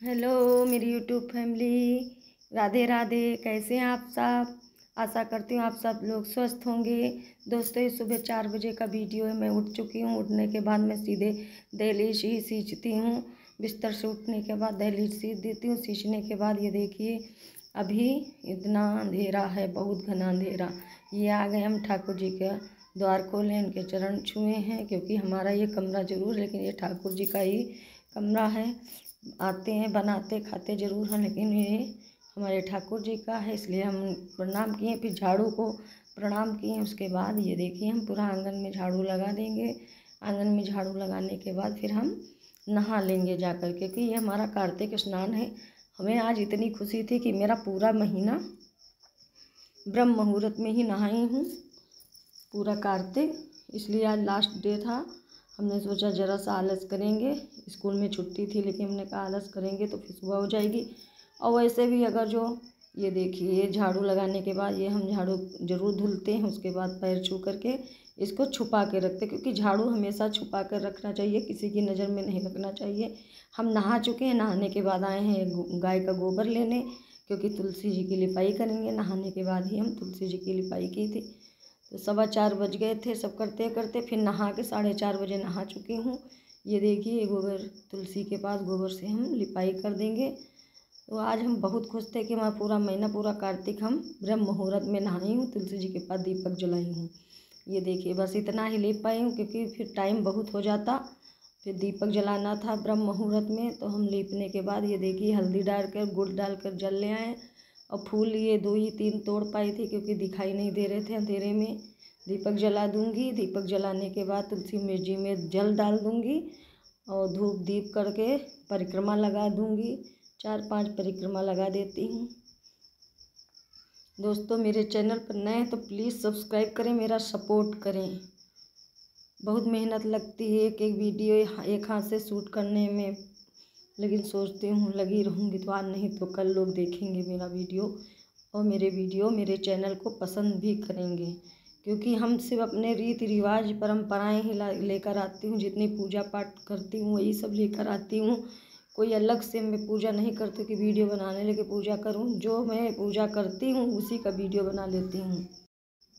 Hello मेरी YouTube family, Radhe Radhe. कैसे हैं आप सब? आशा करती हूँ आप सब लोग स्वस्थ होंगे। दोस्तों, ये सुबह 4 बजे का वीडियो है। मैं उठ चुकी हूँ। उठने के बाद मैं सीधे दहलीज ही सींचती हूँ। बिस्तर से उठने के बाद दहलीज सींच देती हूँ। सींचने के बाद ये देखिए, अभी इतना अंधेरा है, बहुत घना अंधेरा। ये आ गए हम ठाकुर जी के द्वार खोले, इनके चरण छुए हैं, क्योंकि हमारा ये कमरा ज़रूर, लेकिन ये ठाकुर जी का ही कमरा है। आते हैं, बनाते खाते ज़रूर हैं, लेकिन ये हमारे ठाकुर जी का है, इसलिए हम प्रणाम किए। फिर झाड़ू को प्रणाम किए। उसके बाद ये देखिए, हम पूरा आंगन में झाड़ू लगा देंगे। आंगन में झाड़ू लगाने के बाद फिर हम नहा लेंगे जाकर के, क्योंकि ये हमारा कार्तिक स्नान है। हमें आज इतनी खुशी थी कि मेरा पूरा महीना ब्रह्म मुहूर्त में ही नहाई हूँ, पूरा कार्तिक। इसलिए आज लास्ट डे था। हमने सोचा ज़रा सा आलस करेंगे, स्कूल में छुट्टी थी, लेकिन हमने कहा आलस करेंगे तो फिर सुबह हो जाएगी। और वैसे भी अगर जो ये देखिए, ये झाड़ू लगाने के बाद ये हम झाड़ू ज़रूर धुलते हैं। उसके बाद पैर छू करके इसको छुपा के रखते, क्योंकि झाड़ू हमेशा छुपा कर रखना चाहिए, किसी की नज़र में नहीं रखना चाहिए। हम नहा चुके हैं। नहाने के बाद आए हैं गाय का गोबर लेने, क्योंकि तुलसी जी की लिपाई करेंगे। नहाने के बाद ही हम तुलसी जी की लिपाई की थी। तो 4:15 बज गए थे सब करते करते। फिर नहा के 4:30 बजे नहा चुकी हूँ। ये देखिए, गोबर तुलसी के पास गोबर से हम लिपाई कर देंगे। तो आज हम बहुत खुश थे कि मैं पूरा महीना, पूरा कार्तिक हम ब्रह्म मुहूर्त में नहाई हूँ, तुलसी जी के पास दीपक जलाई हूँ। ये देखिए, बस इतना ही ले पाई हूँ, क्योंकि फिर टाइम बहुत हो जाता। फिर दीपक जलाना था ब्रह्म मुहूर्त में, तो हम लीपने के बाद ये देखिए, हल्दी डालकर गुड़ डालकर जल ले आए। और फूल ये 2 ही 3 तोड़ पाई थी, क्योंकि दिखाई नहीं दे रहे थे अंधेरे में। दीपक जला दूंगी। दीपक जलाने के बाद तुलसी जी में जल डाल दूंगी और धूप दीप करके परिक्रमा लगा दूंगी। 4-5 परिक्रमा लगा देती हूँ। दोस्तों, मेरे चैनल पर नए हैं तो प्लीज़ सब्सक्राइब करें, मेरा सपोर्ट करें। बहुत मेहनत लगती है एक एक वीडियो एक हाथ से शूट करने में, लेकिन सोचती हूँ लगी रहूँगी तो आज नहीं तो कल लोग देखेंगे मेरा वीडियो, और मेरे वीडियो मेरे चैनल को पसंद भी करेंगे। क्योंकि हम सिर्फ अपने रीति रिवाज परंपराएं ही लेकर आती हूँ। जितनी पूजा पाठ करती हूँ वही सब लेकर आती हूँ। कोई अलग से मैं पूजा नहीं करती कि वीडियो बनाने लगे पूजा करूँ। जो मैं पूजा करती हूँ उसी का वीडियो बना लेती हूँ।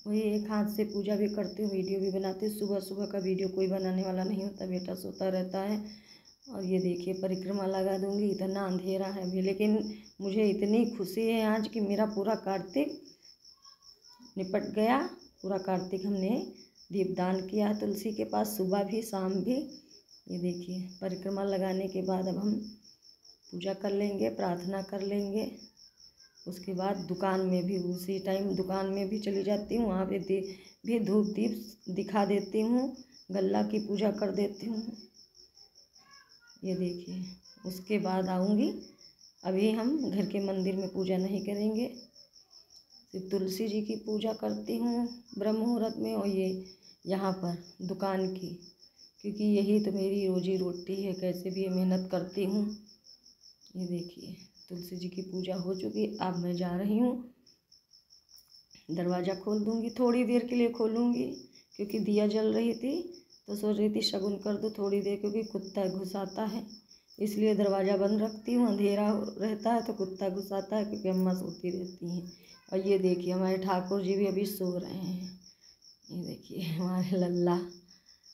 वही एक हाथ से पूजा भी करती हूँ, वीडियो भी बनाती हूँ। सुबह सुबह का वीडियो कोई बनाने वाला नहीं होता, बेटा सोता रहता है। और ये देखिए, परिक्रमा लगा दूंगी। इतना अंधेरा है अभी, लेकिन मुझे इतनी खुशी है आज कि मेरा पूरा कार्तिक निपट गया। पूरा कार्तिक हमने दीपदान किया तुलसी के पास, सुबह भी शाम भी। ये देखिए, परिक्रमा लगाने के बाद अब हम पूजा कर लेंगे, प्रार्थना कर लेंगे। उसके बाद दुकान में भी उसी टाइम दुकान में भी चली जाती हूँ, वहाँ पे भी धूप दीप दिखा देती हूँ, गल्ला की पूजा कर देती हूँ। ये देखिए, उसके बाद आऊँगी। अभी हम घर के मंदिर में पूजा नहीं करेंगे, सिर्फ तुलसी जी की पूजा करती हूँ ब्रह्म मुहूर्त में। और ये यहाँ पर दुकान की, क्योंकि यही तो मेरी रोजी रोटी है, कैसे भी मेहनत करती हूँ। ये देखिए, तुलसी जी की पूजा हो चुकी। अब मैं जा रही हूँ, दरवाज़ा खोल दूँगी। थोड़ी देर के लिए खोलूँगी, क्योंकि दिया जल रही थी, तो सोच रही थी शगुन कर दूँ थोड़ी देर, क्योंकि कुत्ता घुस आता है, इसलिए दरवाज़ा बंद रखती हूँ। अंधेरा रहता है तो कुत्ता घुस आता है, क्योंकि अम्मा सोती रहती हैं। और ये देखिए, हमारे ठाकुर जी भी अभी सो रहे हैं। ये देखिए हमारे लल्ला।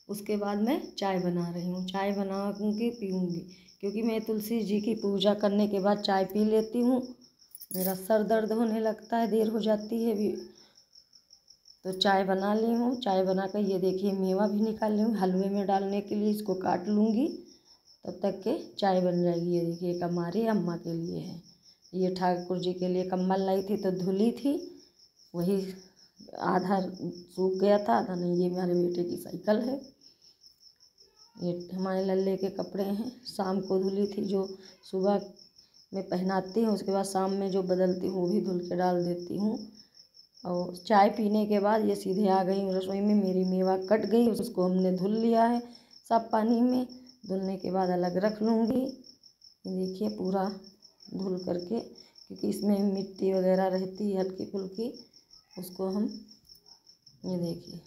उसके बाद मैं चाय बना रही हूँ। चाय बनाऊँगी, पीऊँगी, क्योंकि मैं तुलसी जी की पूजा करने के बाद चाय पी लेती हूँ। मेरा सर दर्द होने लगता है, देर हो जाती है भी, तो चाय बना ली हूँ। चाय बनाकर ये देखिए, मेवा भी निकाल ली हूँ हलवे में डालने के लिए। इसको काट लूँगी, तब तक के चाय बन जाएगी। ये देखिए, एक हमारी अम्मा के लिए है, ये ठाकुर जी के लिए कम्बल लाई थी तो धुली थी, वही आधा सूख गया था, आधा नहीं। ये मेरे बेटे की साइकिल है। ये हमारे लल्ले के कपड़े हैं, शाम को धुली थी, जो सुबह में पहनाती हूँ, उसके बाद शाम में जो बदलती हूँ वो भी धुल के डाल देती हूँ। और चाय पीने के बाद ये सीधे आ गई हूँ रसोई में। मेरी मेवा कट गई, उसको हमने धुल लिया है साफ पानी में। धुलने के बाद अलग रख लूँगी। ये देखिए, पूरा धुल करके, क्योंकि इसमें मिट्टी वगैरह रहती है हल्की फुल्की, उसको हम ये देखिए,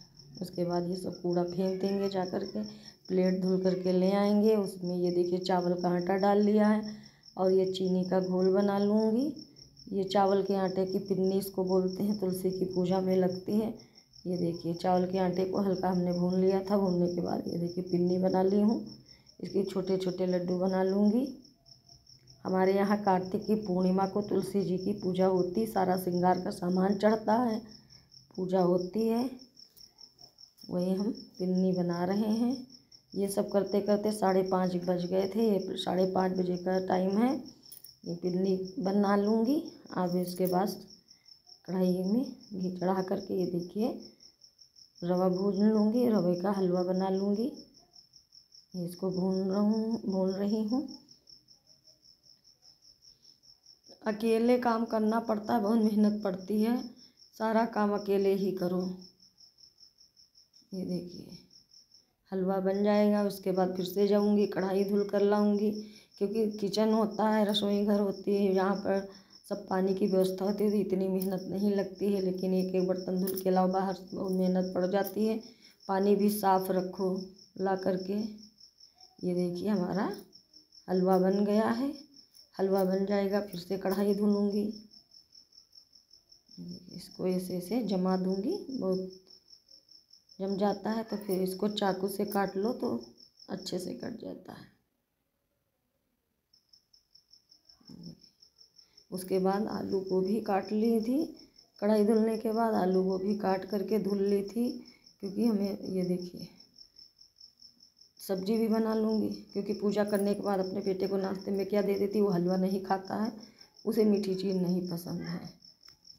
उसके बाद ये सब कूड़ा फेंक देंगे जा कर के। प्लेट धुल करके ले आएंगे, उसमें ये देखिए चावल का आटा डाल लिया है। और ये चीनी का घोल बना लूँगी। ये चावल के आटे की पिन्नी इसको बोलते हैं, तुलसी की पूजा में लगती है। ये देखिए चावल के आटे को हल्का हमने भून लिया था। भूनने के बाद ये देखिए पिन्नी बना ली हूँ। इसके छोटे छोटे लड्डू बना लूँगी। हमारे यहाँ कार्तिक की पूर्णिमा को तुलसी जी की पूजा होती, सारा श्रृंगार का सामान चढ़ता है, पूजा होती है। वही हम पिन्नी बना रहे हैं। ये सब करते करते 5:30 बज गए थे। ये 5:30 बजे का टाइम है। ये पिन्नी बना लूँगी। अब इसके बाद कढ़ाई में घी चढ़ा करके ये देखिए रवा भून लूँगी, रवे का हलवा बना लूँगी। इसको भून रही हूँ। अकेले काम करना पड़ता है, बहुत मेहनत पड़ती है, सारा काम अकेले ही करो। ये देखिए हलवा बन जाएगा। उसके बाद फिर से जाऊँगी, कढ़ाई धुल कर लाऊँगी, क्योंकि किचन होता है, रसोई घर होती है, यहाँ पर सब पानी की व्यवस्था होती है, तो इतनी मेहनत नहीं लगती है। लेकिन एक एक बर्तन धुल के लाओ बाहर, बहुत मेहनत पड़ जाती है। पानी भी साफ़ रखो ला करके। ये देखिए हमारा हलवा बन गया है। हलवा बन जाएगा फिर से कढ़ाई धुलूँगी। इसको ऐसे ऐसे जमा दूँगी। बहुत जम जाता है तो फिर इसको चाकू से काट लो तो अच्छे से कट जाता है। उसके बाद आलू गोभी काट ली थी। कढ़ाई धुलने के बाद आलू गोभी काट करके धुल ली थी, क्योंकि हमें ये देखिए सब्जी भी बना लूँगी, क्योंकि पूजा करने के बाद अपने बेटे को नाश्ते में क्या दे देती, वो हलवा नहीं खाता है, उसे मीठी चीज़ नहीं पसंद है।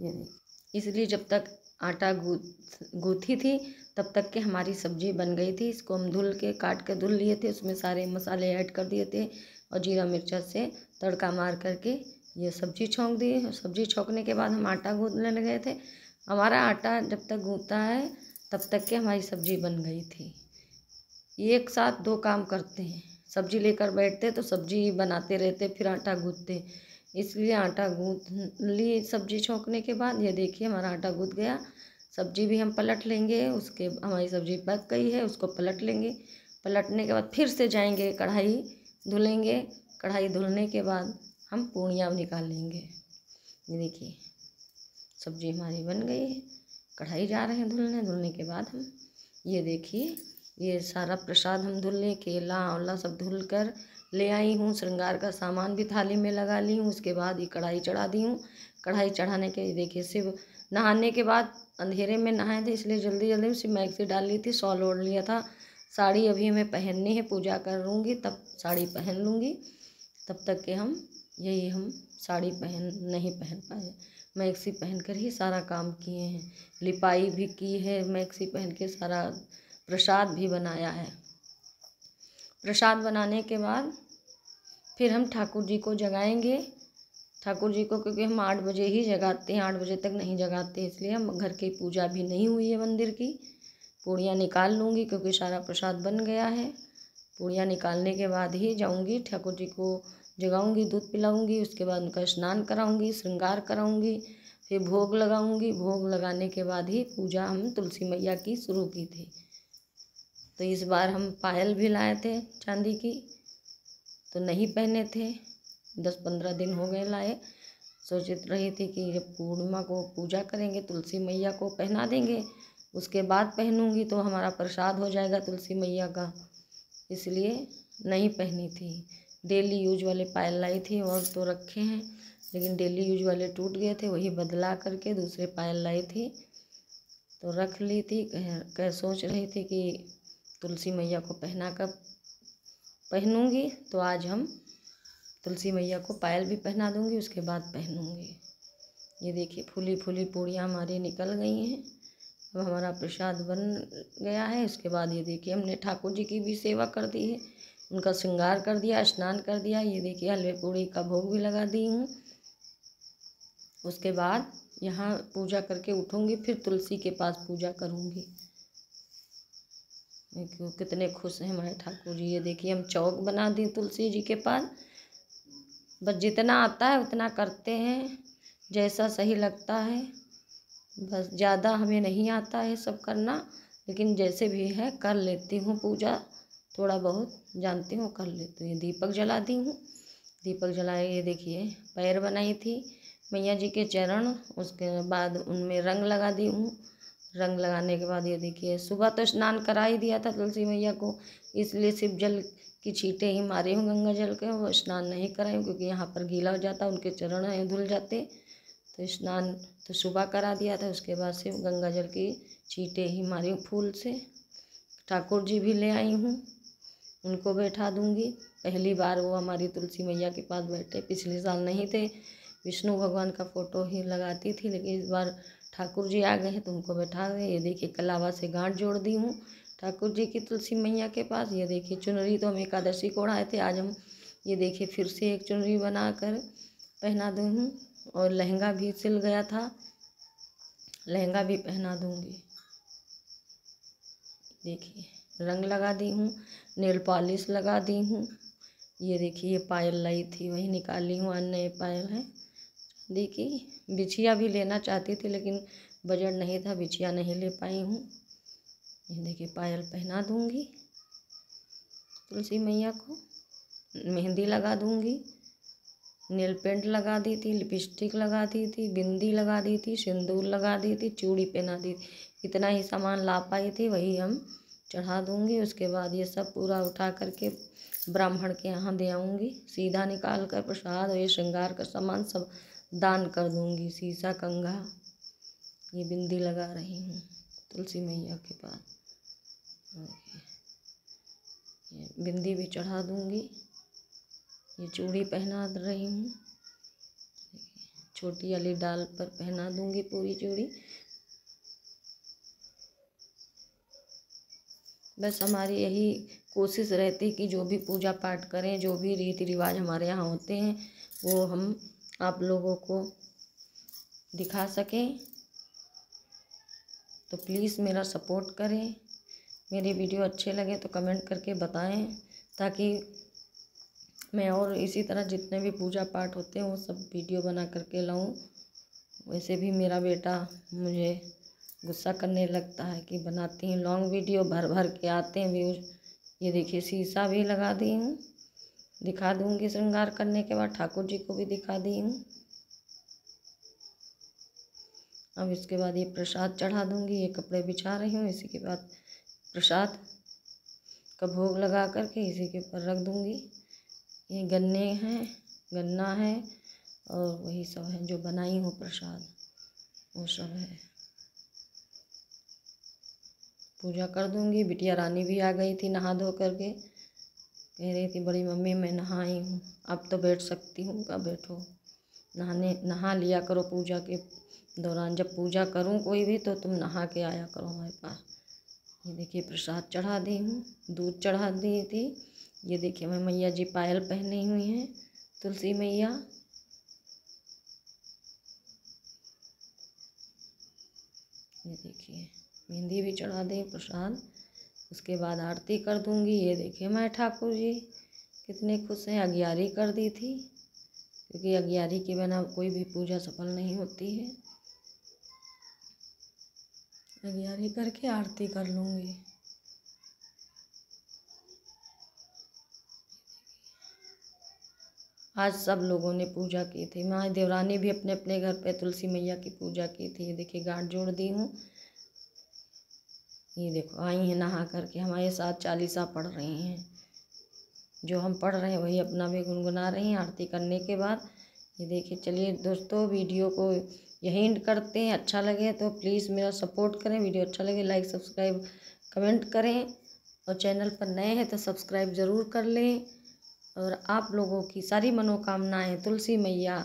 ये देखिए इसलिए जब तक आटा गूँथी थी तब तक के हमारी सब्जी बन गई थी। इसको हम धुल के काट के धुल लिए थे, उसमें सारे मसाले ऐड कर दिए थे और जीरा मिर्चा से तड़का मार करके ये सब्जी छौंक दी। सब्जी छौंकने के बाद हम आटा गूँथने लगे थे। हमारा आटा जब तक गूँथता है तब तक के हमारी सब्जी बन गई थी। एक साथ दो काम करते हैं, सब्जी लेकर बैठते तो सब्जी बनाते रहते, फिर आटा गूँथते, इसलिए आटा गूँथ ली। सब्जी छौंकने के बाद ये देखिए हमारा आटा गूँथ गया। सब्जी भी हम पलट लेंगे। उसके हमारी सब्जी पक गई है, उसको पलट लेंगे। पलटने के बाद फिर से जाएंगे कढ़ाई धुलेंगे। कढ़ाई धुलने के बाद हम पूड़ियाँ निकाल लेंगे। ये देखिए सब्जी हमारी बन गई है। कढ़ाई जा रहे हैं धुलने के बाद हम ये देखिए ये सारा प्रसाद हम धुल लें, केला आंवला सब धुल कर ले आई हूँ। श्रृंगार का सामान भी थाली में लगा ली हूँ। उसके बाद ये कढ़ाई चढ़ा दी हूँ। कढ़ाई चढ़ाने के देखिए सिर्फ नहाने के बाद अंधेरे में नहाए थे, इसलिए जल्दी जल्दी उसी मैक्सी डाल ली थी, शॉल ओढ़ लिया था। साड़ी अभी हमें पहननी है, पूजा करूँगी तब साड़ी पहन लूँगी। तब तक के हम साड़ी नहीं पहन पाए। मैक्सी पहन कर ही सारा काम किए हैं, लिपाई भी की है, मैक्सी पहन के सारा प्रसाद भी बनाया है। प्रसाद बनाने के बाद फिर हम ठाकुर जी को जगाएंगे। ठाकुर जी को क्योंकि हम 8 बजे ही जगाते हैं, 8 बजे तक नहीं जगाते, इसलिए हम घर की पूजा भी नहीं हुई है मंदिर की। पूड़ियाँ निकाल लूँगी क्योंकि सारा प्रसाद बन गया है। पूड़ियाँ निकालने के बाद ही जाऊँगी ठाकुर जी को जगाऊँगी, दूध पिलाऊँगी। उसके बाद उनका स्नान कराऊँगी, श्रृंगार कराऊँगी, फिर भोग लगाऊँगी। भोग लगाने के बाद ही पूजा हम तुलसी मैया की शुरू की थी। तो इस बार हम पायल भी लाए थे चांदी की, तो नहीं पहने थे, 10-15 दिन हो गए लाए। सोच रही थी कि जब पूर्णिमा को पूजा करेंगे तुलसी मैया को पहना देंगे, उसके बाद पहनूंगी तो हमारा प्रसाद हो जाएगा तुलसी मैया का, इसलिए नहीं पहनी थी। डेली यूज वाले पायल लाई थी और तो रखे हैं, लेकिन डेली यूज वाले टूट गए थे, वही बदला करके दूसरे पायल लाई थी तो रख ली थी। सोच रही थी कि तुलसी मैया को पहनूंगी, तो आज हम तुलसी मैया को पायल भी पहना दूंगी, उसके बाद पहनूंगी। ये देखिए फूली फूली पूड़ियाँ हमारी निकल गई हैं। अब हमारा प्रसाद बन गया है। उसके बाद ये देखिए हमने ठाकुर जी की भी सेवा कर दी है, उनका श्रृंगार कर दिया, स्नान कर दिया। ये देखिए हलवे पूड़ी का भोग भी लगा दी हूँ। उसके बाद यहाँ पूजा करके उठूँगी, फिर तुलसी के पास पूजा करूँगी। कितने खुश हैं हमारे ठाकुर जी। ये देखिए हम चौक बना दी तुलसी जी के पास। बस जितना आता है उतना करते हैं, जैसा सही लगता है। बस ज़्यादा हमें नहीं आता है सब करना, लेकिन जैसे भी है कर लेती हूँ पूजा, थोड़ा बहुत जानती हूँ कर लेती हूँ। दीपक जला दी हूँ, दीपक जलाए। ये देखिए पैर बनाई थी मैया जी के चरण, उसके बाद उनमें रंग लगा दी हूँ। रंग लगाने के बाद ये देखिए सुबह तो स्नान करा ही दिया था तुलसी मैया को, इसलिए सिर्फ जल की छींटे ही मारे हूँ गंगा जल के, वो स्नान नहीं कराए क्योंकि यहाँ पर गीला हो जाता, उनके चरण हैं धुल जाते। तो स्नान तो सुबह करा दिया था, उसके बाद सिर्फ गंगा जल की छींटे ही मारी हूँ फूल से। ठाकुर जी भी ले आई हूँ, उनको बैठा दूँगी। पहली बार वो हमारी तुलसी मैया के पास बैठे, पिछले साल नहीं थे, विष्णु भगवान का फ़ोटो ही लगाती थी, लेकिन इस बार ठाकुर जी आ गए हैं तो उनको बैठा गए। ये देखिए कलावा से गांठ जोड़ दी हूँ ठाकुर जी की तुलसी मैया के पास। ये देखिए चुनरी तो हम एकादशी को ओढ़ाए थे, आज हम ये देखिए फिर से एक चुनरी बना कर पहना दूँ हूँ। और लहंगा भी सिल गया था, लहंगा भी पहना दूँगी। देखिए रंग लगा दी हूँ, नेल पॉलिश लगा दी हूँ। ये देखिए ये पायल लाई थी वही निकाली हूँ, अन्य नए पायल हैं। देखिए बिछिया भी लेना चाहती थी लेकिन बजट नहीं था, बिछिया नहीं ले पाई हूँ। ये देखिए पायल पहना दूँगी तुलसी मैया को, मेहंदी लगा दूँगी, नेल पेंट लगा दी थी, लिपस्टिक लगा दी थी, बिंदी लगा दी थी, सिंदूर लगा दी थी, चूड़ी पहना दी थी। इतना ही सामान ला पाई थी, वही हम चढ़ा दूँगी। उसके बाद ये सब पूरा उठा करके ब्राह्मण के यहाँ दे आऊँगी, सीधा निकाल कर प्रसाद और ये श्रृंगार का सामान सब दान कर दूँगी। शीशा कंघा, ये बिंदी लगा रही हूँ तुलसी मैया के पास, ये बिंदी भी चढ़ा दूँगी। ये चूड़ी पहना रही हूँ, छोटी वाली डाल पर पहना दूँगी पूरी चूड़ी। बस हमारी यही कोशिश रहती कि जो भी पूजा पाठ करें, जो भी रीति रिवाज हमारे यहाँ होते हैं वो हम आप लोगों को दिखा सकें। तो प्लीज़ मेरा सपोर्ट करें, मेरे वीडियो अच्छे लगे तो कमेंट करके बताएं, ताकि मैं और इसी तरह जितने भी पूजा पाठ होते हैं वो सब वीडियो बना करके लाऊं। वैसे भी मेरा बेटा मुझे गुस्सा करने लगता है कि बनाती हूँ लॉन्ग वीडियो, भर भर के आते हैं व्यूज। ये देखिए शीशा भी लगा दी हूँ, दिखा दूँगी श्रृंगार करने के बाद, ठाकुर जी को भी दिखा दी हूँ। अब इसके बाद ये प्रसाद चढ़ा दूँगी, ये कपड़े बिछा रही हूँ, इसी के बाद प्रसाद का भोग लगा करके इसी के ऊपर रख दूँगी। ये गन्ने हैं, गन्ना है और वही सब है जो बनाई हूँ प्रसाद, वो सब है। पूजा कर दूँगी। बिटिया रानी भी आ गई थी नहा धो करके, कह रही थी बड़ी मम्मी मैं नहाई हूँ, अब तो बैठ सकती हूँ। कब बैठो, नहा लिया करो पूजा के दौरान, जब पूजा करूँ कोई भी तो तुम नहा के आया करो हमारे पास। ये देखिए प्रसाद चढ़ा दी हूँ, दूध चढ़ा दी थी। ये देखिए मैं मैया जी पायल पहनी हुई हैं तुलसी मैया। ये देखिए मेहंदी भी चढ़ा दी प्रसाद। उसके बाद आरती कर दूँगी। ये देखिए मैं ठाकुर जी कितने खुश हैं। अगियारी कर दी थी क्योंकि अगियारी के बिना कोई भी पूजा सफल नहीं होती है। अगियारी करके आरती कर लूँगी। आज सब लोगों ने पूजा की थी, माँ देवरानी भी अपने अपने घर पे तुलसी मैया की पूजा की थी। ये देखिए गांठ जोड़ दी हूँ। ये देखो आई हैं नहा करके, हमारे साथ चालीसा पढ़ रही हैं, जो हम पढ़ रहे हैं वही अपना भी गुनगुना रही हैं आरती करने के बाद। ये देखिए चलिए दोस्तों वीडियो को यहीं एंड करते हैं। अच्छा लगे तो प्लीज़ मेरा सपोर्ट करें, वीडियो अच्छा लगे लाइक सब्सक्राइब कमेंट करें, और चैनल पर नए हैं तो सब्सक्राइब ज़रूर कर लें। और आप लोगों की सारी मनोकामनाएं तुलसी मैया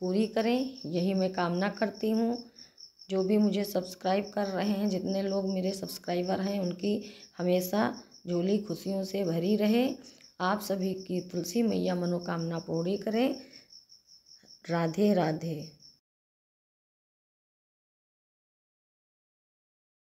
पूरी करें, यही मैं कामना करती हूँ। जो भी मुझे सब्सक्राइब कर रहे हैं, जितने लोग मेरे सब्सक्राइबर हैं, उनकी हमेशा झोली खुशियों से भरी रहे। आप सभी की तुलसी मैया मनोकामना पूरी करें। राधे राधे।